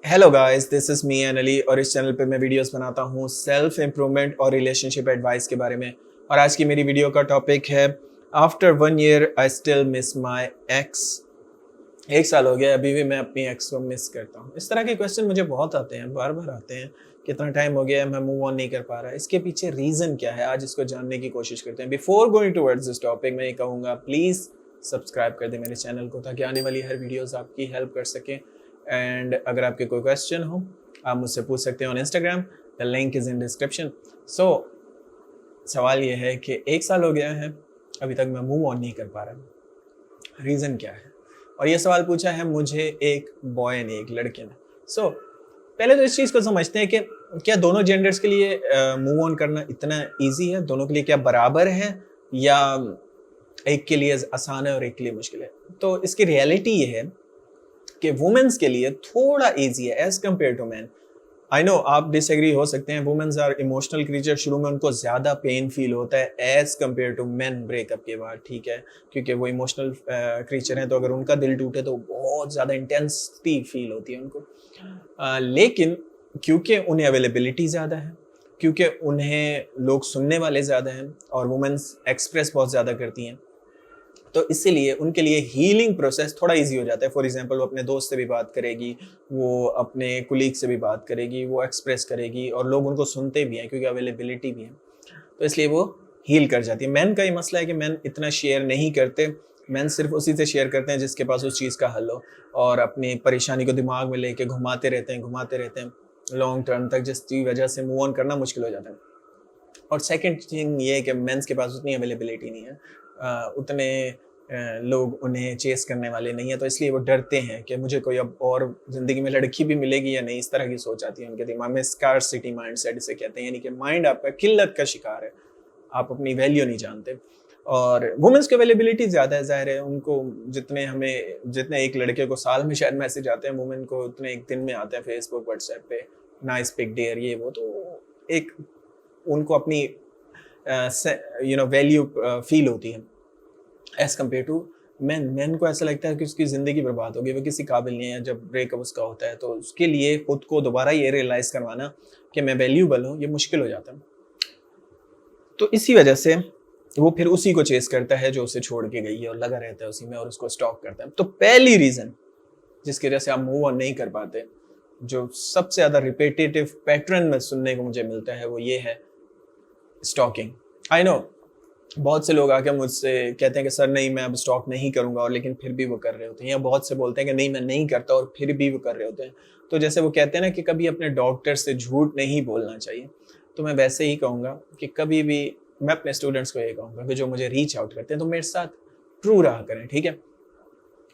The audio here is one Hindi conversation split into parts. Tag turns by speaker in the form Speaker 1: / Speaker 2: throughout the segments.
Speaker 1: Hello guys, this is me Ali और इस चैनल पे मैं वीडियोस बनाता हूँ सेल्फ इम्प्रूवमेंट और रिलेशनशिप एडवाइस के बारे में। और आज की मेरी वीडियो का टॉपिक है after 1 year I still miss my x. 1 साल हो गया, अभी भी मैं अपनी एक्स को मिस करता हूँ। इस तरह के क्वेश्चन मुझे बहुत आते हैं, बार बार आते हैं। कितना टाइम हो गया है, मैं मूव ऑन नहीं कर पा रहा। इसके पीछे रीज़न क्या है, आज इसको जानने की कोशिश करते हैं। Before going towards this topic मैं ये कहूँगा, प्लीज़ सब्सक्राइब कर दें मेरे चैनल को, ताकि आने वाली हर वीडियोस आपकी हेल्प कर सकें। एंड अगर आपके कोई क्वेश्चन हो, आप मुझसे पूछ सकते हैं on Instagram, the link is in description. So सवाल ये है कि 1 साल हो गया है, अभी तक मैं मूव ऑन नहीं कर पा रहा। रीज़न क्या है? और ये सवाल पूछा है मुझे एक बॉय ने, एक लड़के ने। सो पहले तो इस चीज़ को समझते हैं कि क्या दोनों जेंडर्स के लिए मूव ऑन करना इतना ईजी है? दोनों के लिए क्या बराबर है, या एक के लिए आसान है और एक के लिए मुश्किल है? तो इसकी रियलिटी ये है कि वुमेन्स के लिए थोड़ा ईजी है as compare to man. I know आप डिसएग्री हो सकते हैं, वुमेन्स आर इमोशनल क्रीचर, शुरू में उनको ज़्यादा पेन फील होता है as compare to man breakup के बाद, ठीक है, क्योंकि वो इमोशनल क्रीचर हैं। तो अगर उनका दिल टूटे तो बहुत ज़्यादा इंटेंसिटी फील होती है उनको। लेकिन क्योंकि उन्हें अवेलेबिलिटी ज़्यादा है, क्योंकि उन्हें लोग सुनने वाले ज़्यादा हैं और वुमेन्स एक्सप्रेस बहुत ज़्यादा करती हैं, तो इसीलिए उनके लिए हीलिंग प्रोसेस थोड़ा इजी हो जाता है। फॉर एग्जांपल, वो अपने दोस्त से भी बात करेगी, वो अपने कुलीग से भी बात करेगी, वो एक्सप्रेस करेगी और लोग उनको सुनते भी हैं क्योंकि अवेलेबिलिटी भी है, तो इसलिए वो हील कर जाती है। मैन का ये मसला है कि मैन इतना शेयर नहीं करते। मैन सिर्फ उसी से शेयर करते हैं जिसके पास उस चीज़ का हल हो, और अपनी परेशानी को दिमाग में लेके घुमाते रहते हैं लॉन्ग टर्म तक, जिसकी वजह से मूव ऑन करना मुश्किल हो जाता है। और सेकंड थिंग ये है कि मेंस के पास उतनी अवेलेबिलिटी नहीं है, उतने लोग उन्हें चेस करने वाले नहीं है, तो इसलिए वो डरते हैं कि मुझे कोई अब और ज़िंदगी में लड़की भी मिलेगी या नहीं। इस तरह की सोच आती है उनके दिमाग में। स्कार्सिटी माइंडसेट इसे कहते हैं, यानी कि माइंड आपका किल्लत का शिकार है, आप अपनी वैल्यू नहीं जानते। और वुमेन्स की अवेलेबिलिटी ज़्यादा है, ज़ाहिर है। उनको जितने एक लड़के को साल में शायद मैसेज आते हैं, वुमेन को उतने एक दिन में आते हैं फेसबुक व्हाट्सएप पे, नाइस पिक डेयर, ये वो। तो एक उनको अपनी वैल्यू फील होती है as compare to man. Man को ऐसा लगता है कि उसकी ज़िंदगी बर्बाद होगी, वो किसी काबिल नहीं है। जब ब्रेकअप उसका होता है तो उसके लिए खुद को दोबारा ये रियलाइज़ करवाना कि मैं वैल्यूबल हूँ, ये मुश्किल हो जाता है। तो इसी वजह से वो फिर उसी को चेस करता है जो उसे छोड़ के गई है, और लगा रहता है उसी में और उसको स्टॉक करता है। तो पहली रीज़न जिसकी वजह से आप मूव ऑन नहीं कर पाते, जो सबसे ज़्यादा रिपीटेटिव पैटर्न में सुनने को मुझे मिलता है, वो ये है स्टॉकिंग। आई नो बहुत से लोग आके मुझसे कहते हैं कि सर नहीं, मैं अब स्टॉक नहीं करूंगा, और लेकिन फिर भी वो कर रहे होते हैं। या बहुत से बोलते हैं कि नहीं, मैं नहीं करता, और फिर भी वो कर रहे होते हैं। तो जैसे वो कहते हैं ना कि कभी अपने डॉक्टर से झूठ नहीं बोलना चाहिए, तो मैं वैसे ही कहूँगा कि कभी भी मैं अपने स्टूडेंट्स को ये कहूँगा कि जो मुझे रीच आउट करते हैं तो मेरे साथ ट्रू रहा करें, ठीक है।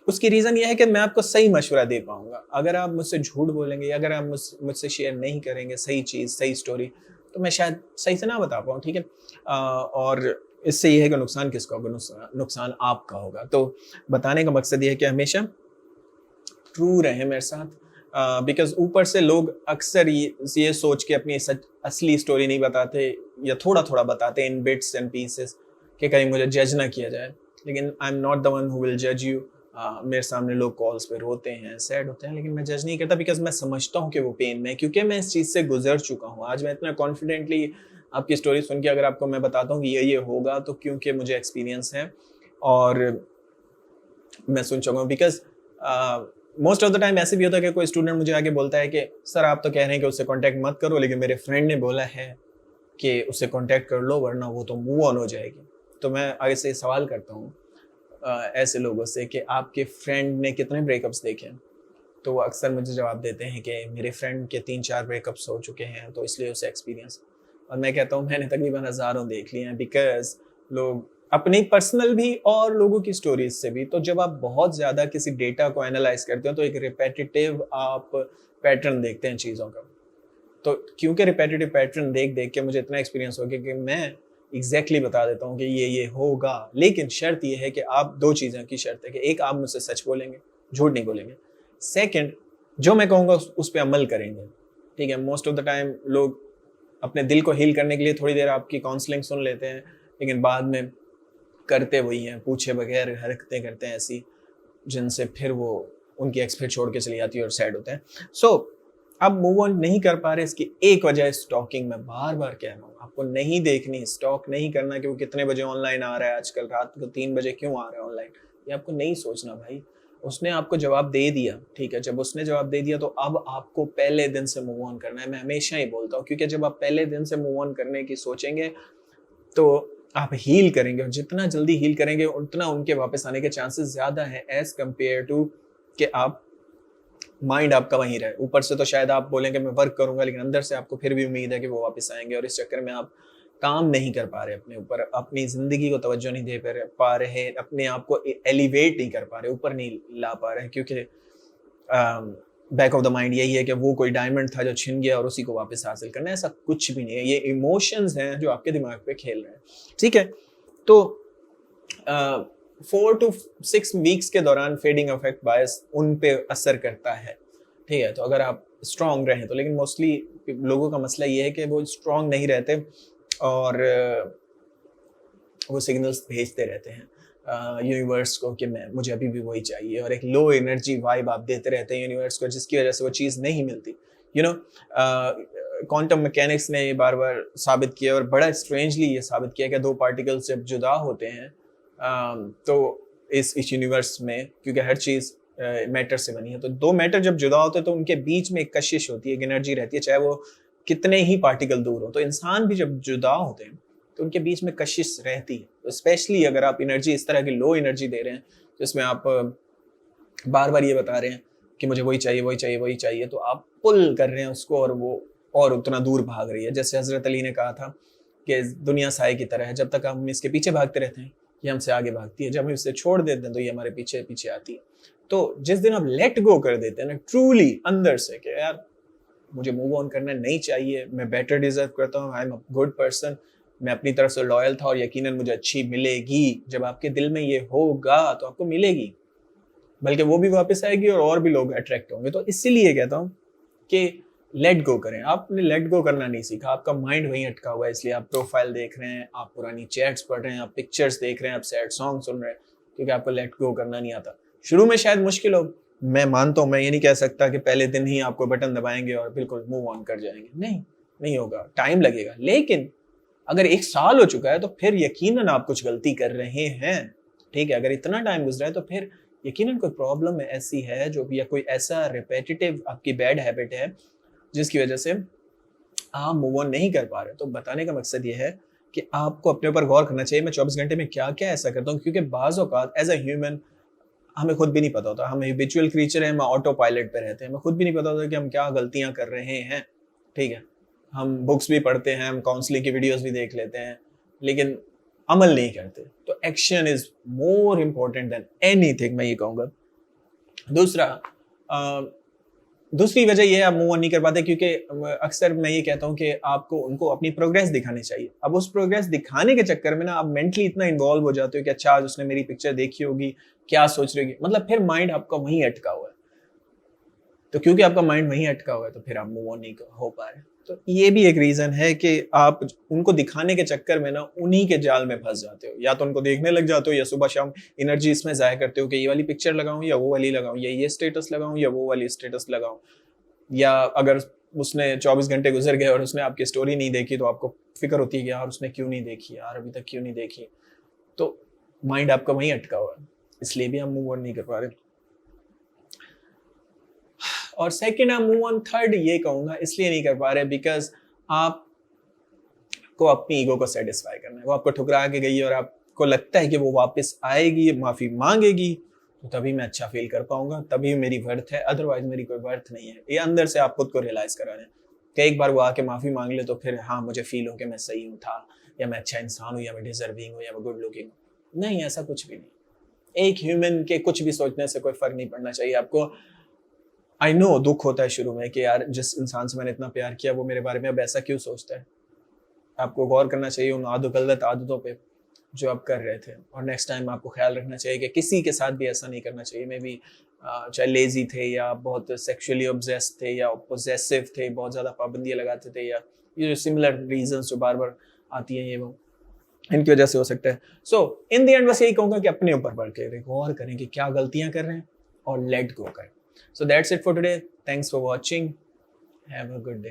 Speaker 1: उसकी रीज़न ये है कि मैं आपको सही मशवरा दे पाऊंगा। अगर आप मुझसे झूठ बोलेंगे, या अगर आप मुझसे शेयर नहीं करेंगे सही चीज़, सही स्टोरी, तो मैं शायद सही से ना बता पाऊँ, ठीक है। और इससे ये है कि नुकसान किसका होगा? नुकसान आपका होगा। तो बताने का मकसद ये है कि हमेशा ट्रू रहें मेरे साथ, बिकॉज ऊपर से लोग अक्सर ये सोच के अपनी असली स्टोरी नहीं बताते, या थोड़ा थोड़ा बताते इन बिट्स एंड पीसेस, कि कहीं मुझे जज ना किया जाए। लेकिन I am not the one who will जज यू। मेरे सामने लोग कॉल्स पे रोते हैं, सैड होते हैं, लेकिन मैं जज नहीं करता, बिकॉज मैं समझता हूँ कि वो पेन में, क्योंकि मैं इस चीज़ से गुजर चुका हूँ। आज मैं इतना कॉन्फिडेंटली आपकी स्टोरी सुन के अगर आपको मैं बताता हूँ कि ये होगा, तो क्योंकि मुझे एक्सपीरियंस है और मैं सुन चुका हूँ। Because most of the time ऐसे भी होता है कि कोई स्टूडेंट मुझे आके बोलता है कि सर आप तो कह रहे हैं कि उससे कांटेक्ट मत करो, लेकिन मेरे फ्रेंड ने बोला है कि उससे कांटेक्ट कर लो वरना वो तो मूव ऑन हो जाएगी। तो मैं आगे से सवाल करता हूँ ऐसे लोगों से कि आपके फ्रेंड ने कितने ब्रेकअप्स देखे हैं? तो वो अक्सर मुझे जवाब देते हैं कि मेरे फ्रेंड के 3-4 ब्रेकअप्स हो चुके हैं, तो इसलिए उसे एक्सपीरियंस। और मैं कहता हूँ मैंने तकरीबन हज़ारों देख लिए हैं, बिकॉज लोग अपनी पर्सनल भी और लोगों की स्टोरीज से भी। तो जब आप बहुत ज़्यादा किसी डेटा को एनालाइज करते हो, तो एक रिपेटिटिव आप पैटर्न देखते हैं चीज़ों का। तो क्योंकि रिपेटिटिव पैटर्न देख देख के मुझे इतना एक्सपीरियंस हो गया कि मैं एग्जैक्टली बता देता हूँ कि ये होगा। लेकिन शर्त ये है कि आप, दो चीज़ों की शर्त है कि एक, आप मुझसे सच बोलेंगे, झूठ नहीं बोलेंगे। सेकंड, जो मैं कहूँगा उस पर अमल करेंगे, ठीक है। मोस्ट ऑफ द टाइम लोग अपने दिल को हील करने के लिए थोड़ी देर आपकी काउंसलिंग सुन लेते हैं, लेकिन बाद में करते वही हैं, पूछे बगैर हरकतें करते हैं ऐसी, जिनसे फिर वो उनकी एक्स फिर छोड़ के चली जाती है और सैड होते हैं। सो आप मूव ऑन नहीं कर पा रहे, इसकी एक वजह है स्टॉकिंग। मैं बार बार कह रहा हूँ, आपको नहीं देखनी, स्टॉक नहीं करना कि वो कितने बजे ऑनलाइन आ रहा है, आजकल रात को 3 बजे क्यों आ रहा है ऑनलाइन, ये आपको नहीं सोचना भाई। उसने आपको जवाब दे दिया, ठीक है, जब उसने जवाब दे दिया तो अब आपको पहले दिन से मूव ऑन करना है। मैं हमेशा ही बोलता हूँ, क्योंकि जब आप पहले दिन से मूव ऑन करने की सोचेंगे तो आप हील करेंगे, और जितना जल्दी हील करेंगे उतना उनके वापस आने के चांसेस ज्यादा है एज कम्पेयर टू कि आप माइंड आपका वहीं रहे। ऊपर से तो शायद आप बोलेंगे मैं वर्क करूंगा, लेकिन अंदर से आपको फिर भी उम्मीद है कि वो वापस आएंगे, और इस चक्कर में आप काम नहीं कर पा रहे अपने ऊपर, अपनी जिंदगी को तवज्जो नहीं दे पा रहे, अपने आप को एलिवेट नहीं कर पा रहे, ऊपर नहीं ला पा रहे, क्योंकि बैक ऑफ द माइंड यही है कि वो कोई डायमंड था जो छिन गया और उसी को वापस हासिल करना है। ऐसा कुछ भी नहीं है, ये इमोशंस हैं जो आपके दिमाग पे खेल रहे हैं, ठीक है। तो 4 to 6 वीक्स के दौरान फेडिंग इफेक्ट बायस उन पे असर करता है, ठीक है। तो अगर आप स्ट्रांग रहें तो, लेकिन मोस्टली लोगों का मसला ये है कि वो स्ट्रांग नहीं रहते और वो सिग्नल्स भेजते रहते हैं यूनिवर्स को कि मुझे अभी भी वही चाहिए, और एक लो एनर्जी वाइब आप देते रहते हैं यूनिवर्स को, जिसकी वजह से वो चीज़ नहीं मिलती। यू नो, क्वांटम मैकेनिक्स ने ये बार बार साबित किया, और बड़ा स्ट्रेंजली ये साबित किया कि दो पार्टिकल्स जब जुदा होते हैं तो इस यूनिवर्स में, क्योंकि हर चीज़ मैटर से बनी है, तो दो मैटर जब जुदा होते हैं तो उनके बीच में एक कशिश होती है, एक एनर्जी रहती है, चाहे वो कितने ही पार्टिकल दूर हो। तो इंसान भी जब जुदा होते हैं तो उनके बीच में कशिश रहती है। तो स्पेशली अगर आप एनर्जी इस तरह की लो एनर्जी दे रहे हैं, जिसमें आप बार बार ये बता रहे हैं कि मुझे वही चाहिए वही चाहिए वही चाहिए, तो आप पुल कर रहे हैं उसको, और वो और उतना दूर भाग रही है। जैसे हजरत अली ने कहा था कि दुनिया साए की तरह है, जब तक हम इसके पीछे भागते रहते हैं ये हमसे आगे भागती है, जब हम इसे छोड़ देते हैं तो ये हमारे पीछे पीछे आती है। तो जिस दिन आप लेट गो कर देते हैं ना ट्रूली अंदर से कि यार मुझे मूव ऑन करना नहीं चाहिए, मैं बेटर डिजर्व करता हूँ, I am a good person, मैं अपनी तरफ से लॉयल था और यकीनन मुझे अच्छी मिलेगी, जब आपके दिल में ये होगा तो आपको मिलेगी, बल्कि वो भी वापस आएगी और भी लोग अट्रैक्ट होंगे। तो इसीलिए कहता हूँ कि लेट गो करें। आपने लेट गो करना नहीं सीखा, आपका माइंड वहीं अटका हुआ है, इसलिए आप प्रोफाइल देख रहे हैं, आप पुरानी चैट्स पढ़ रहे हैं, आप पिक्चर्स देख रहे हैं, आप सैड सॉन्ग सुन रहे हैं, क्योंकि आपको लेट गो करना नहीं आता। शुरू में शायद मुश्किल हो, मैं मानता हूँ, मैं ये नहीं कह सकता कि पहले दिन ही आपको बटन दबाएंगे और बिल्कुल मूव ऑन कर जाएंगे, नहीं होगा, टाइम लगेगा। लेकिन अगर 1 साल हो चुका है तो फिर यकीनन आप कुछ गलती कर रहे हैं, ठीक है। अगर इतना टाइम गुजरा है तो फिर यकीनन कोई प्रॉब्लम ऐसी है जो, या कोई ऐसा रिपीटेटिव आपकी बैड हैबिट है जिसकी वजह से आप मूव ऑन नहीं कर पा रहे। तो बताने का मकसद ये है कि आपको अपने ऊपर गौर करना चाहिए, मैं 24 घंटे में क्या क्या ऐसा करता हूँ, क्योंकि बाज़ औक़ात एज अ ह्यूमन हमें खुद भी नहीं पता होता, हम हैबिचुअल क्रीचर हैं, हम ऑटो पायलट पे रहते हैं, हमें खुद भी नहीं पता होता कि हम क्या गलतियां कर रहे हैं, ठीक है। हम बुक्स भी पढ़ते हैं, हम काउंसलिंग की वीडियोस भी देख लेते हैं, लेकिन अमल नहीं करते। तो action is more important than anything, मैं ये कहूँगा। दूसरी वजह यह है आप मूव ऑन नहीं कर पाते क्योंकि अक्सर मैं ये कहता हूँ कि आपको उनको अपनी प्रोग्रेस दिखानी चाहिए। अब उस प्रोग्रेस दिखाने के चक्कर में ना आप मेंटली इतना इन्वॉल्व हो जाते हो कि अच्छा आज उसने मेरी पिक्चर देखी होगी, क्या सोच रही होगी, मतलब फिर माइंड आपका वहीं अटका हुआ है। तो क्योंकि आपका माइंड वहीं अटका हुआ है तो फिर आप मूव ऑन नहीं हो पा रहे। तो ये भी एक रीजन है कि आप उनको दिखाने के चक्कर में ना उन्हीं के जाल में फंस जाते हो, या तो उनको देखने लग जाते हो या सुबह शाम एनर्जी इसमें जाया करते हो कि ये वाली पिक्चर लगाऊं या वो वाली लगाऊं, या ये स्टेटस लगाऊं या वो वाली स्टेटस लगाऊं। या अगर उसने 24 घंटे गुजर गए और उसने आपकी स्टोरी नहीं देखी तो आपको फिक्र होती है कि यार उसने क्यों नहीं देखी, यार अभी तक क्यों नहीं देखी। तो माइंड आपका वहीं अटका हुआ है, इसलिए भी हम मूव ऑन नहीं कर पा रहे। और सेकंड हम मूव ऑन थर्ड ये कहूंगा इसलिए नहीं कर पा रहे बिकॉज आप को अपनी ईगो को सेटिस्फाई करना है। वो आपको ठुकरा के गई और आपको लगता है कि वो वापस आएगी, माफी मांगेगी, तो तभी मैं अच्छा फील कर पाऊंगा, तभी मेरी वर्थ है, अदरवाइज मेरी कोई वर्थ नहीं है। ये अंदर से आप खुद को रियलाइज करा रहे हैं कि एक बार वो आके माफी मांग ले तो फिर हाँ मुझे फील हो कि मैं सही हूँ था, या मैं अच्छा इंसान हूँ, या मैं डिजर्विंग हूँ, या मैं गुड लुकिंग हूँ। नहीं, ऐसा कुछ भी नहीं। एक ह्यूमन के कुछ भी सोचने से कोई फर्क नहीं पड़ना चाहिए आपको। आई नो दुख होता है शुरू में कि यार जिस इंसान से मैंने इतना प्यार किया वो मेरे बारे में अब ऐसा क्यों सोचता है। आपको गौर करना चाहिए उन गलत आदतों पे जो आप कर रहे थे, और नेक्स्ट टाइम आपको ख्याल रखना चाहिए कि किसी के साथ भी ऐसा नहीं करना चाहिए। मे बी चाहे लेजी थे, या बहुत सेक्सुअली ऑब्सेस्ड थे, या पोजेसिव थे, बहुत ज़्यादा पाबंदियाँ लगाते थे, या ये जो सिमिलर रीजंस जो बार बार आती हैं ये वो इनकी वजह से हो सकता है। सो इन द एंड बस यही कहूँगा कि अपने ऊपर बढ़ के गौर करें कि क्या गलतियाँ कर रहे हैं और लेट गो करें। So that's it for today. Thanks for watching. Have a good day.